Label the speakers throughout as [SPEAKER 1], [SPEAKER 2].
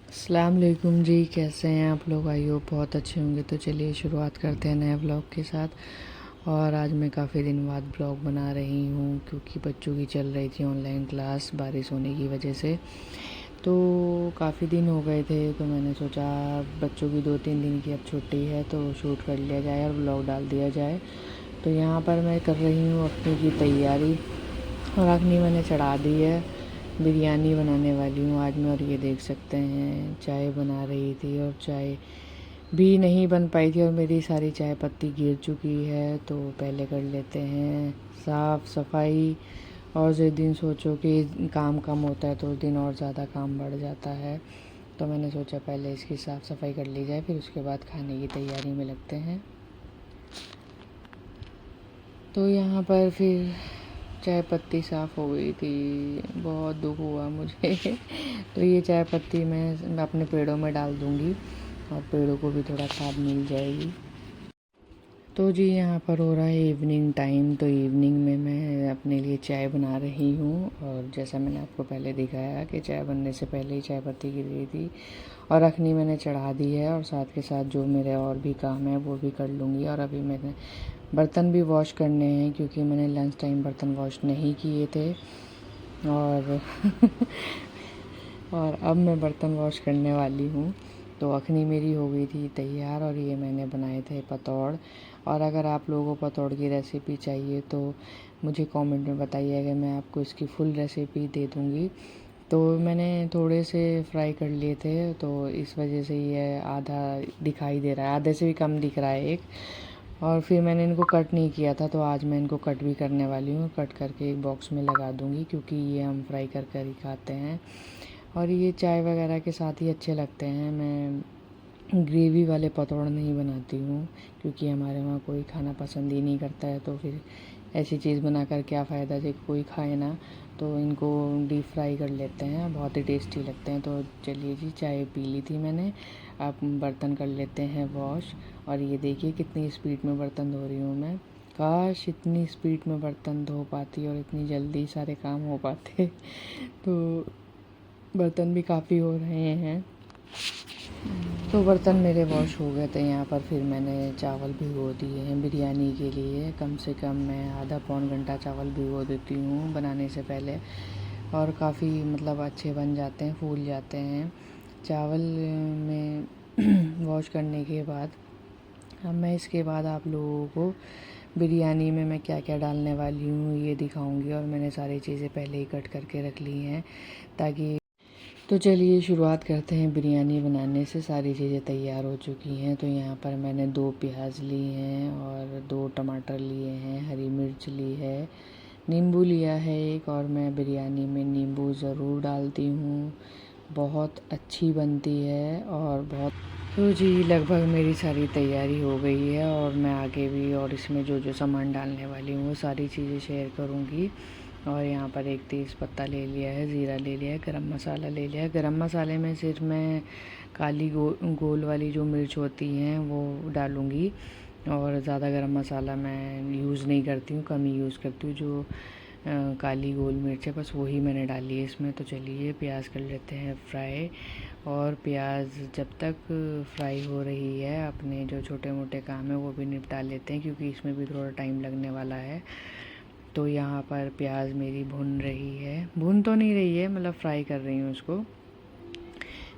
[SPEAKER 1] अस्सलाम वालेकुम जी, कैसे हैं आप लोग? आई होप बहुत अच्छे होंगे। तो चलिए शुरुआत करते हैं नए ब्लॉग के साथ। और आज मैं काफ़ी दिन बाद ब्लॉग बना रही हूँ क्योंकि बच्चों की चल रही थी ऑनलाइन क्लास बारिश होने की वजह से। तो काफ़ी दिन हो गए थे, तो मैंने सोचा बच्चों की 2-3 दिन की अब छुट्टी है तो शूट कर लिया जाए और ब्लॉग डाल दिया जाए। तो यहाँ पर मैं कर रही हूँ अखनी की तैयारी, और अखनी मैंने चढ़ा दी है। बिरयानी बनाने वाली हूँ आज मैं, और ये देख सकते हैं चाय बना रही थी और चाय भी नहीं बन पाई थी और मेरी सारी चाय पत्ती गिर चुकी है। तो पहले कर लेते हैं साफ़ सफाई। और जिस दिन सोचो कि काम कम होता है तो उस दिन और ज़्यादा काम बढ़ जाता है। तो मैंने सोचा पहले इसकी साफ़ सफाई कर ली जाए, फिर उसके बाद खाने की तैयारी में लगते हैं। तो यहाँ पर फिर चाय पत्ती साफ़ हो गई थी, बहुत दुख हुआ मुझे। तो ये चाय पत्ती मैं अपने पेड़ों में डाल दूँगी और पेड़ों को भी थोड़ा खाद मिल जाएगी। तो जी यहाँ पर हो रहा है इवनिंग टाइम। तो इवनिंग में मैं अपने लिए चाय बना रही हूँ, और जैसा मैंने आपको पहले दिखाया कि चाय बनने से पहले ही चाय पत्ती गिर गई थी और अखनी मैंने चढ़ा दी है। और साथ के साथ जो मेरे और भी काम है वो भी कर लूँगी। और अभी मैंने बर्तन भी वॉश करने हैं क्योंकि मैंने लंच टाइम बर्तन वॉश नहीं किए थे। और और अब मैं बर्तन वॉश करने वाली हूँ। तो अखनी मेरी हो गई थी तैयार, और ये मैंने बनाए थे पतौड़। और अगर आप लोगों को पतौड़ की रेसिपी चाहिए तो मुझे कमेंट में बताइएगा, मैं आपको इसकी फुल रेसिपी दे दूँगी। तो मैंने थोड़े से फ्राई कर लिए थे, तो इस वजह से ये आधा दिखाई दे रहा है, आधे से भी कम दिख रहा है एक। और फिर मैंने इनको कट नहीं किया था, तो आज मैं इनको कट भी करने वाली हूँ। कट करके एक बॉक्स में लगा दूँगी क्योंकि ये हम फ्राई कर कर ही खाते हैं और ये चाय वगैरह के साथ ही अच्छे लगते हैं। मैं ग्रेवी वाले पतौड़ नहीं बनाती हूँ क्योंकि हमारे वहाँ कोई खाना पसंद ही नहीं करता है, तो फिर ऐसी चीज़ बनाकर क्या फ़ायदा जब कोई खाए ना। तो इनको डीप फ्राई कर लेते हैं, बहुत ही टेस्टी लगते हैं। तो चलिए जी, चाय पी ली थी मैंने, अब बर्तन कर लेते हैं वॉश। और ये देखिए कितनी स्पीड में बर्तन धो रही हूँ मैं। काश इतनी स्पीड में बर्तन धो पाती और इतनी जल्दी सारे काम हो पाते। तो बर्तन भी काफ़ी हो रहे हैं। तो बर्तन मेरे वॉश हो गए थे। यहाँ पर फिर मैंने चावल भिगो दिए हैं बिरयानी के लिए। कम से कम मैं आधा पौन घंटा चावल भिगो देती हूँ बनाने से पहले, और काफ़ी मतलब अच्छे बन जाते हैं, फूल जाते हैं चावल में वॉश करने के बाद। अब मैं इसके बाद आप लोगों को बिरयानी में मैं क्या क्या डालने वाली हूँ ये दिखाऊंगी, और मैंने सारी चीज़ें पहले ही कट करके रख ली हैं ताकि। तो चलिए शुरुआत करते हैं बिरयानी बनाने से। सारी चीज़ें तैयार हो चुकी हैं। तो यहाँ पर मैंने 2 प्याज ली हैं और 2 टमाटर लिए हैं, हरी मिर्च ली है, नींबू लिया है एक। और मैं बिरयानी में नींबू ज़रूर डालती हूँ, बहुत अच्छी बनती है और बहुत। तो जी लगभग मेरी सारी तैयारी हो गई है, और मैं आगे भी और इसमें जो जो सामान डालने वाली हूँ वो सारी चीज़ें शेयर करूँगी। और यहाँ पर एक तेज़ पत्ता ले लिया है, ज़ीरा ले लिया है, गरम मसाला ले लिया है। गरम मसाले में सिर्फ मैं काली गोल वाली जो मिर्च होती हैं वो डालूँगी, और ज़्यादा गरम मसाला मैं यूज़ नहीं करती हूँ, कम ही यूज़ करती हूँ। जो काली गोल मिर्च है बस वही मैंने डाली है इसमें। तो चलिए प्याज कर लेते हैं फ्राई। और प्याज जब तक फ्राई हो रही है अपने जो छोटे मोटे काम है वो भी निपटा लेते हैं क्योंकि इसमें भी थोड़ा टाइम लगने वाला है। तो यहाँ पर प्याज मेरी भुन रही है, भुन तो नहीं रही है, मतलब फ्राई कर रही हूँ उसको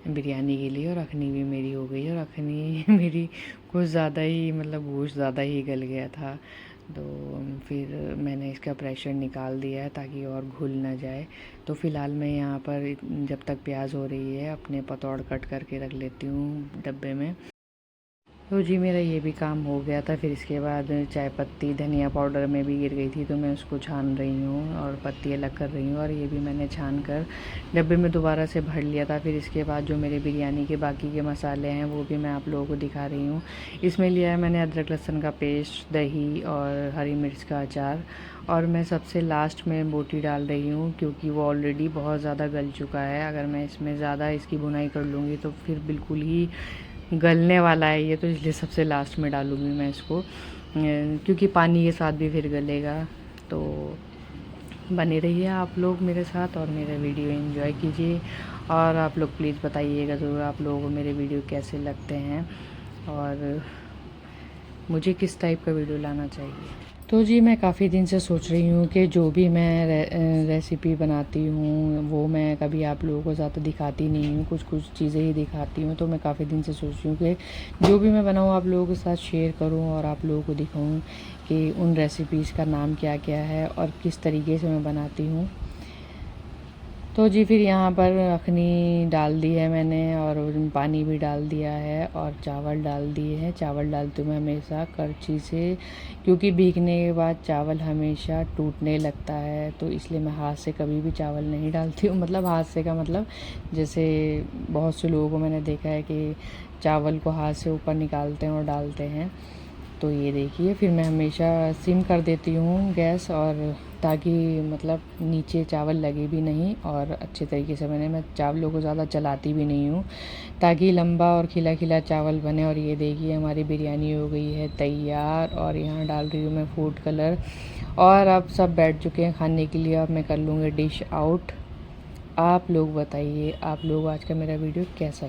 [SPEAKER 1] बिरयानी के लिए। और अखनी भी मेरी हो गई है, और अखनी मेरी कुछ ज़्यादा ही मतलब गोश्त ज़्यादा ही गल गया था। तो फिर मैंने इसका प्रेशर निकाल दिया है ताकि और घुल ना जाए। तो फ़िलहाल मैं यहाँ पर जब तक प्याज हो रही है अपने पतौड़ कट करके रख लेती हूँ डब्बे में। तो जी मेरा ये भी काम हो गया था। फिर इसके बाद चाय पत्ती धनिया पाउडर में भी गिर गई थी, तो मैं उसको छान रही हूँ और पत्ती अलग कर रही हूँ, और ये भी मैंने छान कर डब्बे में दोबारा से भर लिया था। फिर इसके बाद जो मेरे बिरयानी के बाकी के मसाले हैं वो भी मैं आप लोगों को दिखा रही हूँ। इसमें लिया है मैंने अदरक लहसुन का पेस्ट, दही और हरी मिर्च का अचार। और मैं सबसे लास्ट में बोटी डाल रही हूँ क्योंकि वो ऑलरेडी बहुत ज़्यादा गल चुका है। अगर मैं इसमें ज़्यादा इसकी भुनाई कर लूँगी तो फिर बिल्कुल ही गलने वाला है ये, तो इसलिए सबसे लास्ट में डालूँगी मैं इसको क्योंकि पानी के साथ भी फिर गलेगा। तो बने रहिए आप लोग मेरे साथ और मेरा वीडियो एंजॉय कीजिए। और आप लोग प्लीज़ बताइएगा ज़रूर आप लोगों को मेरे वीडियो कैसे लगते हैं और मुझे किस टाइप का वीडियो लाना चाहिए। तो जी मैं काफ़ी दिन से सोच रही हूँ कि जो भी मैं रेसिपी बनाती हूँ वो मैं कभी आप लोगों को ज़्यादा दिखाती नहीं हूँ, कुछ कुछ चीज़ें ही दिखाती हूँ। तो मैं काफ़ी दिन से सोच रही हूँ कि जो भी मैं बनाऊँ आप लोगों के साथ शेयर करूँ और आप लोगों को दिखाऊँ कि उन रेसिपीज़ का नाम क्या क्या है और किस तरीके से मैं बनाती हूँ। तो जी फिर यहाँ पर अखनी डाल दी है मैंने और पानी भी डाल दिया है और चावल डाल दिए हैं। चावल डालती हूँ मैं हमेशा करछी से, क्योंकि भीगने के बाद चावल हमेशा टूटने लगता है, तो इसलिए मैं हाथ से कभी भी चावल नहीं डालती हूँ। मतलब हाथ से का मतलब जैसे बहुत से लोगों को मैंने देखा है कि चावल को हाथ से ऊपर निकालते हैं और डालते हैं। तो ये देखिए फिर मैं हमेशा सिम कर देती हूँ गैस, और ताकि मतलब नीचे चावल लगे भी नहीं, और अच्छे तरीके से मैं चावलों को ज़्यादा चलाती भी नहीं हूँ ताकि लंबा और खिला खिला चावल बने। और ये देखिए हमारी बिरयानी हो गई है तैयार और यहाँ डाल रही हूँ मैं फूड कलर। और अब सब बैठ चुके हैं खाने के लिए, अब मैं कर लूँगी डिश आउट। आप लोग बताइए आप लोग आज का मेरा वीडियो कैसा